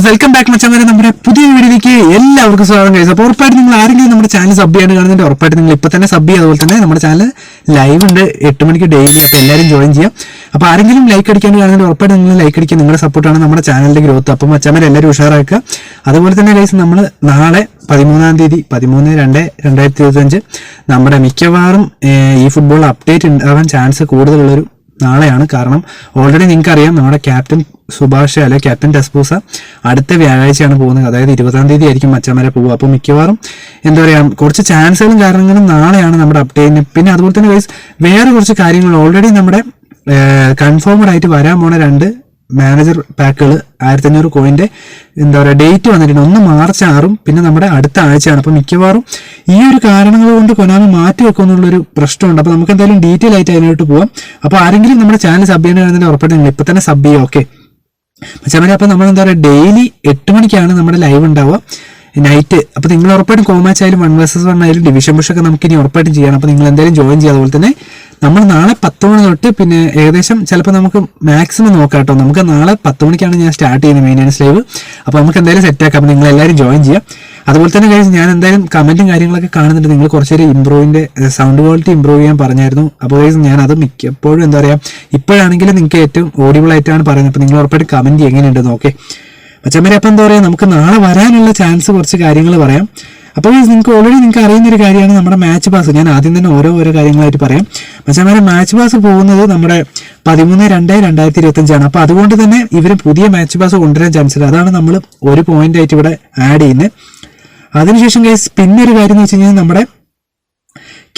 Welcome back മച്ചാമാരെ, നമ്മുടെ പുതിയ വീഡിയോയിലേക്ക് എല്ലാവർക്കും സ്വാഗതം. കഴിച്ചു അപ്പോൾ ഉറപ്പായിട്ട് നിങ്ങൾ ആരെങ്കിലും നമ്മുടെ ചാനൽ സബ് ചെയ്യാൻ കാണുന്നുണ്ട്, ഉറപ്പായിട്ട് നിങ്ങൾ ഇപ്പോൾ തന്നെ സബ് ചെയ്യുക. അതുപോലെ തന്നെ നമ്മുടെ ചാനൽ ലൈവ് ഉണ്ട് 8 മണിക്ക് ഡെയിലി, അപ്പോൾ എല്ലാവരും ജോയിൻ ചെയ്യാം. അപ്പോൾ ആരെങ്കിലും ലൈക്ക് അടിക്കാൻ കാണുന്നുണ്ട്, ഉറപ്പായിട്ട് നിങ്ങൾ ലൈക്ക് അടിക്കുക. നിങ്ങളുടെ സപ്പോർട്ടാണ് നമ്മുടെ ചാനലിന്റെ ഗ്രോത്ത്. അപ്പോൾ മച്ചാമാരെ എല്ലാവരും ഉഷാറാക്കുക. അതുപോലെ തന്നെ ഗൈസ്, നമ്മൾ നാളെ 13-ാം തീയതി 13/2/2025 നമ്മുടെ മിക്കവാറും ഈ ഫുട്ബോൾ അപ്ഡേറ്റ് ഉണ്ടാവാൻ ചാൻസ് കൂടുതലുള്ളൊരു നാളെയാണ്. കാരണം ഓൾറെഡി നിങ്ങൾക്ക് അറിയാം, നമ്മുടെ ക്യാപ്റ്റൻ സുഭാഷ് അല്ലെ ക്യാപ്റ്റൻ ഡെസ്പൂസ അടുത്ത വ്യാഴാഴ്ചയാണ് പോകുന്നത്. അതായത് 20-ാം തീയതി ആയിരിക്കും മച്ചാമാരെ പോകുക. അപ്പോൾ മിക്കവാറും എന്താ പറയുക, കുറച്ച് ചാൻസുകളും കാരണങ്ങളും നാളെയാണ് നമ്മുടെ അപ്ഡേറ്റിന്. പിന്നെ അതുപോലെ തന്നെ ഗൈസ്, വേറെ കുറച്ച് കാര്യങ്ങൾ ഓൾറെഡി നമ്മുടെ കൺഫേംഡ് ആയിട്ട് വരാൻ പോണ 2 മാനേജർ പാക്കുകൾ 1500 കോയിന്റെ എന്താ പറയുക ഡേറ്റ് വന്നിട്ടുണ്ട്. ഒന്ന് മാർച്ച് 6 പിന്നെ നമ്മുടെ അടുത്ത ആഴ്ചയാണ്. അപ്പോൾ മിക്കവാറും ഈ ഒരു കാരണങ്ങൾ കൊണ്ട് കൊനാമി മാറ്റി വെക്കുമെന്നുള്ളൊരു പ്രശ്നമുണ്ട്. അപ്പോൾ നമുക്ക് എന്തായാലും ഡീറ്റെയിൽ ആയിട്ട് അതിനോട്ട് പോകാം. അപ്പോൾ ആരെങ്കിലും നമ്മുടെ ചാനൽ സബ് ചെയ്യുന്നതിന് ഉറപ്പായിട്ട് നിങ്ങൾ ഇപ്പം തന്നെ സബ് ചെയ്യുക. ഓക്കെ മച്ചാമാരെ, അപ്പോൾ നമ്മൾ എന്താ പറയുക, ഡെയിലി 8 മണിക്കാണ് നമ്മുടെ ലൈവ് ഉണ്ടാവുക നൈറ്റ്. അപ്പോൾ നിങ്ങൾ ഉറപ്പായിട്ടും കോമാച്ച് ആയാലും 1 vs 1 ആയാലും ഡിവിഷൻ പുഷ് ഒക്കെ നമുക്ക് ഇനി ഉറപ്പായിട്ടും ചെയ്യണം. അപ്പോൾ നിങ്ങൾ എന്തായാലും ജോയിൻ ചെയ്യുക. അതുപോലെ തന്നെ നമ്മൾ നാളെ 10 മണി തൊട്ട് പിന്നെ ഏകദേശം ചിലപ്പോൾ നമുക്ക് മാക്സിമം നോക്കാം കേട്ടോ. നമുക്ക് നാളെ 10 മണിക്കാണ് ഞാൻ സ്റ്റാർട്ട് ചെയ്യുന്നത് മെയിനാൻസ് ലൈവ്. അപ്പോൾ നമുക്ക് എന്തായാലും സെറ്റ് ആക്കാം. അപ്പോൾ നിങ്ങൾ എല്ലാവരും ജോയിൻ ചെയ്യാം. അതുപോലെ തന്നെ കഴിച്ച് ഞാൻ എന്തായാലും കമന്റും കാര്യങ്ങളൊക്കെ കാണുന്നുണ്ട്. നിങ്ങൾ കുറച്ചൊരു ഇമ്പ്രൂവിന്റെ സൗണ്ട് ക്വാളിറ്റി ഇമ്പ്രൂവ് ചെയ്യാൻ പറഞ്ഞായിരുന്നു. അപ്പോൾ കഴിച്ച് ഞാൻ അത് മിക്കപ്പോഴും എന്താ പറയുക, ഇപ്പോഴാണെങ്കിലും നിങ്ങൾക്ക് ഏറ്റവും ഓഡിബിൾ ആയിട്ടാണ് പറയുന്നത്. അപ്പോൾ നിങ്ങൾ ഉറപ്പായിട്ട് കമന്റ് എങ്ങനെയുണ്ടെന്ന്. ഓക്കെ മച്ചമ്മരെ, അപ്പം എന്താ പറയുക, നമുക്ക് നാളെ വരാനുള്ള ചാൻസ് കുറച്ച് കാര്യങ്ങൾ പറയാം. അപ്പോൾ നിങ്ങൾക്ക് അറിയുന്ന ഒരു കാര്യമാണ് നമ്മുടെ മാച്ച് പാസ്. ഞാൻ ആദ്യം തന്നെ ഓരോ കാര്യങ്ങളായിട്ട് പറയാം. മച്ചമ്മരെ, മാച്ച് പാസ് പോകുന്നത് നമ്മുടെ 13/2/2025 അപ്പോൾ അതുകൊണ്ട് തന്നെ ഇവർ പുതിയ മാച്ച് പാസ് കൊണ്ടുവരാൻ ചാൻസ് ഉണ്ട്. അതാണ് നമ്മൾ ഒരു പോയിന്റ് ആയിട്ട് ഇവിടെ ആഡ് ചെയ്യുന്നത്. അതിനുശേഷം ഗൈസ്, പിന്നെ ഒരു കാര്യം എന്ന് വെച്ച് കഴിഞ്ഞാൽ നമ്മുടെ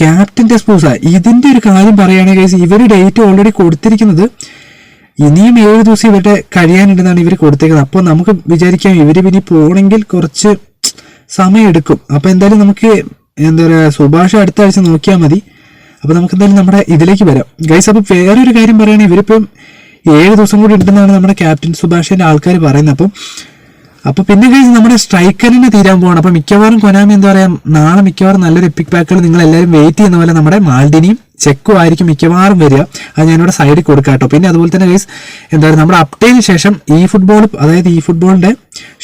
ക്യാപ്റ്റൻ ഡെസ്പൂസ, ഇതിന്റെ ഒരു കാര്യം പറയുകയാണെങ്കിൽ ഗൈസ്, ഇവർ ഡേറ്റ് ഓൾറെഡി കൊടുത്തിരിക്കുന്നത് ഇനിയും 7 ദിവസം ഇവരുടെ കഴിയാനുണ്ടെന്നാണ് ഇവർ കൊടുത്തേക്കുന്നത്. അപ്പോൾ നമുക്ക് വിചാരിക്കാം ഇവർ പിന്നെ പോകണമെങ്കിൽ കുറച്ച് സമയം എടുക്കും. അപ്പോൾ എന്തായാലും നമുക്ക് എന്താ പറയുക, സുഭാഷ് അടുത്ത ആഴ്ച നോക്കിയാൽ മതി. അപ്പോൾ നമുക്ക് എന്തായാലും നമ്മുടെ ഇതിലേക്ക് വരാം ഗൈസ്. അപ്പോൾ വേറൊരു കാര്യം പറയുകയാണെങ്കിൽ ഇവരിപ്പം 7 ദിവസം കൂടി ഉണ്ടെന്നാണ് നമ്മുടെ ക്യാപ്റ്റൻ സുഭാഷിന്റെ ആൾക്കാർ പറയുന്നത്. അപ്പോൾ പിന്നെ ഗൈസ്, നമ്മുടെ സ്ട്രൈക്കറിനെ തീരാൻ പോവാണ്. അപ്പോൾ മിക്കവാറും കൊനാമി എന്താ പറയുക, നാളെ മിക്കവാറും നല്ലൊരു എപ്പിക് പാക്കുകൾ നിങ്ങൾ എല്ലാവരും വെയിറ്റ് ചെയ്യുന്ന പോലെ നമ്മുടെ മാൽഡിനിയും ചെക്കും ആയിരിക്കും മിക്കവാറും വരിക. അത് ഞാനിവിടെ സൈഡിൽ കൊടുക്കാം കേട്ടോ. പിന്നെ അതുപോലെ തന്നെ ഗൈസ്, എന്താ പറയുക, നമ്മുടെ അപ്ഡേറ്റിന് ശേഷം ഈ ഫുട്ബോളിന്റെ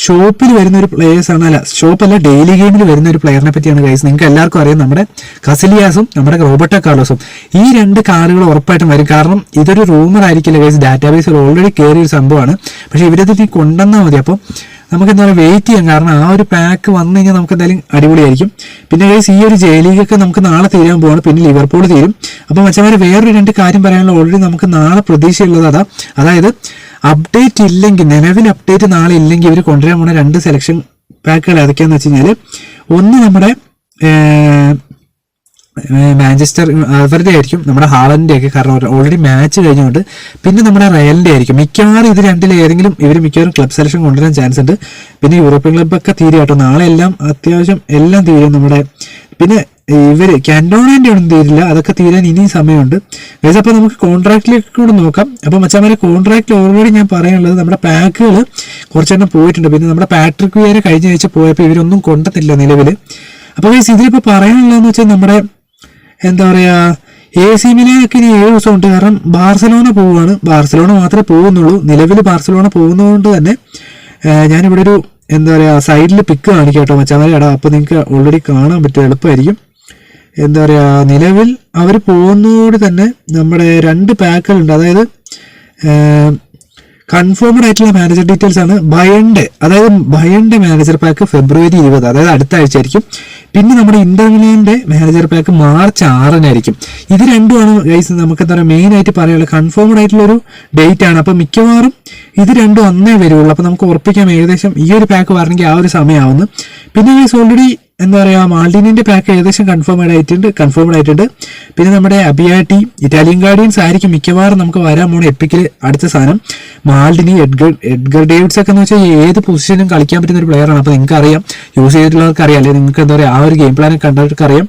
ഷോപ്പിൽ വരുന്ന ഒരു പ്ലേയേഴ്സാണ്, ഷോപ്പല്ല ഡെയിലി ഗെയിമിൽ വരുന്ന ഒരു പ്ലെയറിനെ പറ്റിയാണ് ഗൈസ്. നിങ്ങൾക്ക് എല്ലാവർക്കും അറിയാം, നമ്മുടെ കസിലിയാസും നമ്മുടെ റോബർട്ടോ കാർലോസും. ഈ 2 കാർഡുകൾ ഉറപ്പായിട്ടും വരും. കാരണം ഇതൊരു റൂമർ ആയിരിക്കില്ല ഗൈസ്, ഡാറ്റാബേസിൽ ഓൾറെഡി കയറിയ ഒരു സംഭവമാണ്. പക്ഷേ ഇവരത് കൊണ്ടുവന്നാൽ മതി. അപ്പോൾ നമുക്ക് എന്താ പറയുക, വെയിറ്റ് ചെയ്യാം. കാരണം ആ ഒരു പാക്ക് വന്നു കഴിഞ്ഞാൽ നമുക്ക് എന്തായാലും അടിപൊളിയായിരിക്കും. പിന്നെ ഗൈസ്, ഈ ഒരു ജെ ലീഗൊക്കെ നമുക്ക് നാളെ തീരാൻ പോവാണ്. പിന്നെ ലിവർപൂൾ തീരും. അപ്പോൾ മച്ചമാരെ, വേറൊരു 2 കാര്യം പറയാനുള്ള ഓൾറെഡി നമുക്ക് നാളെ പ്രതീക്ഷയുള്ളത് അതായത് അപ്ഡേറ്റ് ഇല്ലെങ്കിൽ, നിലവിൽ അപ്ഡേറ്റ് നാളെ ഇല്ലെങ്കിൽ ഇവർ കൊണ്ടുവരാൻ പോണ 2 സെലക്ഷൻ പാക്കുകൾ ഏതൊക്കെയാന്ന് വെച്ച് കഴിഞ്ഞാൽ, ഒന്ന് നമ്മുടെ മാഞ്ചസ്റ്റർ അവരുടെ ആയിരിക്കും, നമ്മുടെ ഹാളന്റെ ഒക്കെ, കാരണം ഓൾറെഡി മാച്ച് കഴിഞ്ഞുകൊണ്ട്. പിന്നെ നമ്മുടെ റയലിന്റെ ആയിരിക്കും. മിക്കവാറും ഇത് 2 ഏതെങ്കിലും ഇവർ മിക്കവാറും ക്ലബ് സെലക്ഷൻ കൊണ്ടുവരാൻ ചാൻസ് ഉണ്ട്. പിന്നെ യൂറോപ്യൻ ക്ലബ്ബൊക്കെ തീരും കേട്ടോ. നാളെ എല്ലാം അത്യാവശ്യം എല്ലാം തീരും നമ്മുടെ. പിന്നെ ഇവര് കാന്റോണാന്റെ ഒന്നും തീരില്ല, അതൊക്കെ തീരാൻ ഇനിയും സമയമുണ്ട്. അപ്പോൾ നമുക്ക് കോൺട്രാക്റ്റിലേക്ക് കൂടെ നോക്കാം. അപ്പോൾ മച്ചാമാരെ, കോൺട്രാക്റ്റിൽ ഓൾറെഡി ഞാൻ പറയാനുള്ളത് നമ്മുടെ പാക്കുകൾ കുറച്ചെണ്ണം പോയിട്ടുണ്ട്. പിന്നെ നമ്മുടെ പാട്രിക് വിയറ കഴിഞ്ഞ ആഴ്ച പോയപ്പോൾ ഇവരൊന്നും കൊണ്ടുവന്നില്ല നിലവിൽ. അപ്പോൾ ഇതിലിപ്പോൾ പറയാനുള്ളതെന്ന് വെച്ചാൽ നമ്മുടെ എന്താ പറയുക, AC മിലാനൊക്കെ ഇനി 7 ദിവസം ഉണ്ട്. കാരണം ബാർസലോണ പോവുകയാണ്. ബാർസലോണ മാത്രമേ പോകുന്നുള്ളൂ നിലവിൽ. ബാർസലോണ പോകുന്നതുകൊണ്ട് തന്നെ ഞാനിവിടെ ഒരു എന്താ പറയുക സൈഡിൽ പിക്ക് കാണിക്കാം കേട്ടോ മച്ചാമാരെ. അപ്പോൾ നിങ്ങൾക്ക് ഓൾറെഡി കാണാൻ പറ്റും, എളുപ്പമായിരിക്കും. എന്താ പറയുക, നിലവിൽ അവർ പോകുന്നതോട് തന്നെ നമ്മുടെ 2 പാക്കുകളുണ്ട്. അതായത് കൺഫേംഡ് ആയിട്ടുള്ള മാനേജർ ഡീറ്റെയിൽസ് ആണ്. ബയന്റെ മാനേജർ പാക്ക് February 20, അതായത് അടുത്ത ആഴ്ച ആയിരിക്കും. പിന്നെ നമ്മുടെ ഇന്റർ മിലാന്റെ മാനേജർ പാക്ക് March 6 ഇത് രണ്ടുമാണ് ഗൈസ് നമുക്ക് എന്താ പറയുക മെയിൻ ആയിട്ട് പറയാനുള്ള കൺഫേംഡ് ആയിട്ടുള്ള ഒരു ഡേറ്റ് ആണ്. അപ്പോൾ മിക്കവാറും ഇത് 2 അന്നേ വരുള്ളൂ. അപ്പോൾ നമുക്ക് ഉറപ്പിക്കാം ഏകദേശം ഈ ഒരു പാക്ക് വരണമെങ്കിൽ ആ ഒരു സമയമാവുന്നു. പിന്നെ ഗൈസ്, ഓൾറെഡി എന്താ പറയുക, മാൾഡിനിന്റെ പാക്ക് ഏകദേശം കൺഫേംഡ് ആയിട്ടുണ്ട്. പിന്നെ നമ്മുടെ അബിയാറ്റി ഇറ്റാലിയൻ ഗാർഡിയൻസ് ആയിരിക്കും മിക്കവാറും നമുക്ക് വരാൻ പോണ എപ്പിക്കിൽ അടുത്ത സാധനം. മാൾഡിനി, എഡ്ഗർ ഡേവിഡ്സ് ഒക്കെ എന്ന് വെച്ചാൽ ഏത് പൊസിഷനും കളിക്കാൻ പറ്റുന്ന ഒരു പ്ലെയറാണ്. അപ്പോൾ നിങ്ങൾക്ക് അറിയാം, യൂസ് ചെയ്തിട്ടുള്ളവർക്ക് അറിയാം, അല്ലെങ്കിൽ നിങ്ങൾക്ക് എന്താ പറയുക ആ ഒരു ഗെയിം പ്ലാൻ കണ്ടവർക്ക് അറിയാം.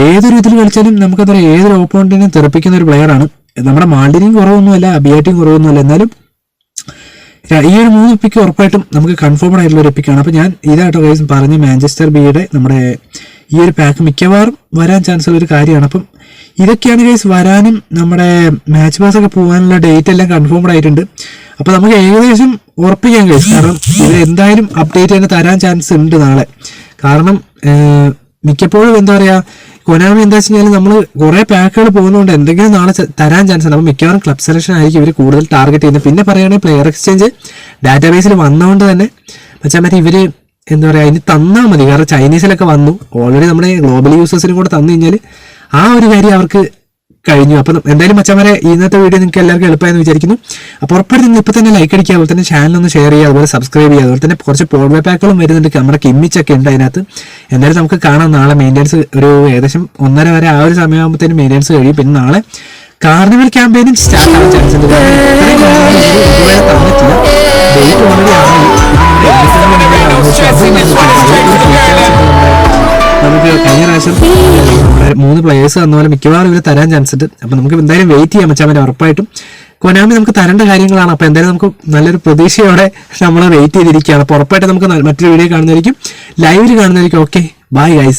ഏതൊരു ഇതിൽ കളിച്ചാലും നമുക്ക് എന്താ പറയുക ഏതൊരു ഓപ്പോണന്റിനെയും തെറിപ്പിക്കുന്ന ഒരു പ്ലെയറാണ്. നമ്മുടെ മാൾഡിനിയും കുറവൊന്നുമല്ല, അബിയാറ്റിയും കുറവൊന്നുമല്ല. എന്നാലും ഈ ഒരു 3 എപ്പിക്ക് ഉറപ്പായിട്ടും നമുക്ക് കൺഫേംഡ് ആയിട്ടുള്ള ഒരു എപ്പിക്കാണ്. അപ്പോൾ ഞാൻ ഇതായിട്ടോ ഗൈസ് പറഞ്ഞ മാഞ്ചസ്റ്റർ ബിയുടെ നമ്മുടെ ഈ ഒരു പാക്ക് മിക്കവാറും വരാൻ ചാൻസ് ഉള്ള ഒരു കാര്യമാണ്. അപ്പം ഇതൊക്കെയാണ് ഗൈസ് വരാനും നമ്മുടെ മാച്ച് പാസ് ഒക്കെ പോകാനുള്ള ഡേറ്റ് എല്ലാം കൺഫേംഡ് ആയിട്ടുണ്ട്. അപ്പോൾ നമുക്ക് ഏകദേശം ഉറപ്പിക്കാൻ കഴിയും. കാരണം ഇവർ എന്തായാലും അപ്ഡേറ്റ് തന്നെ തരാൻ ചാൻസ് ഉണ്ട് നാളെ. കാരണം മിക്കപ്പോഴും എന്താ പറയുക, കൊനാമി എന്താ വെച്ച് കഴിഞ്ഞാൽ നമ്മൾ കുറേ പാക്കുകൾ പോകുന്നതുകൊണ്ട് എന്തെങ്കിലും നാളെ തരാൻ ചാൻസ് ഉണ്ട്. അപ്പോൾ മിക്കവാറും ക്ലബ് സെലക്ഷൻ ആയിരിക്കും ഇവർ കൂടുതൽ ടാർഗറ്റ് ചെയ്യുന്നത്. പിന്നെ പറയുകയാണെങ്കിൽ പ്ലെയർ എക്സ്ചേഞ്ച് ഡാറ്റാബേസിൽ വന്നതുകൊണ്ട് തന്നെ വെച്ചാൽ മറ്റേ ഇവർ എന്താ പറയുക ഇനി തന്നാൽ മതി. കാരണം ചൈനീസിലൊക്കെ വന്നു ഓൾറെഡി, നമ്മുടെ ഗ്ലോബൽ യൂസേഴ്സിനും കൂടെ തന്നു കഴിഞ്ഞാൽ ആ ഒരു കാര്യം അവർക്ക് കഴിഞ്ഞു. അപ്പം എന്തായാലും മച്ചന്മാരെ ഇന്നത്തെ വീഡിയോ നിങ്ങൾക്ക് എല്ലാവർക്കും എളുപ്പമായെന്ന് വിചാരിക്കുന്നു. അപ്പോൾ ഉറപ്പായിട്ട് നിങ്ങൾ ഇപ്പോൾ തന്നെ ലൈക്ക് അടിക്കുക, അതുപോലെ തന്നെ ചാനലൊന്ന് ഷെയർ ചെയ്യുക, അതുപോലെ സബ്സ്ക്രൈബ് ചെയ്യുക. അതുപോലെ തന്നെ കുറച്ച് പോൾവേ പാക്കുകളും വരുന്നുണ്ട്, നമ്മുടെ കിമ്മിച്ചൊക്കെ ഉണ്ട് അതിനകത്ത്. എന്തായാലും നമുക്ക് കാണാം നാളെ മെയിൻ്റെനൻസ് ഒരു ഏകദേശം 1:30 വരെ ആ ഒരു സമയമാകുമ്പോഴത്തേനും മെയിൻ്റെനൻസ് കഴിയും. പിന്നെ നാളെ കാർണിവൽ ക്യാമ്പയിനും സ്റ്റാർട്ട് ആവാൻ ചാൻസ് ഉണ്ട്. തന്നിട്ടില്ല, ഡേറ്റ് ഓൾറെഡി ആയി. നമുക്ക് കഴിഞ്ഞ പ്രാവശ്യം നമ്മുടെ 3 പ്ലേയേഴ്സ് തന്ന പോലെ മിക്കവാറും ഇവർ തരാൻ ചാൻസ് ഉണ്ട്. അപ്പം നമുക്ക് എന്തായാലും വെയിറ്റ് ചെയ്യാൻ വെച്ചാൽ ഉറപ്പായിട്ടും കൊനാമി നമുക്ക് തരേണ്ട കാര്യങ്ങളാണ്. അപ്പോൾ എന്തായാലും നമുക്ക് നല്ലൊരു പ്രതീക്ഷയോടെ നമ്മൾ വെയിറ്റ് ചെയ്തിരിക്കുകയാണ്. അപ്പോൾ ഉറപ്പായിട്ട് നമുക്ക് മറ്റൊരു വീഡിയോ കാണുന്നതായിരിക്കും, ലൈവിൽ കാണുന്നതായിരിക്കും. Okay, bye guys.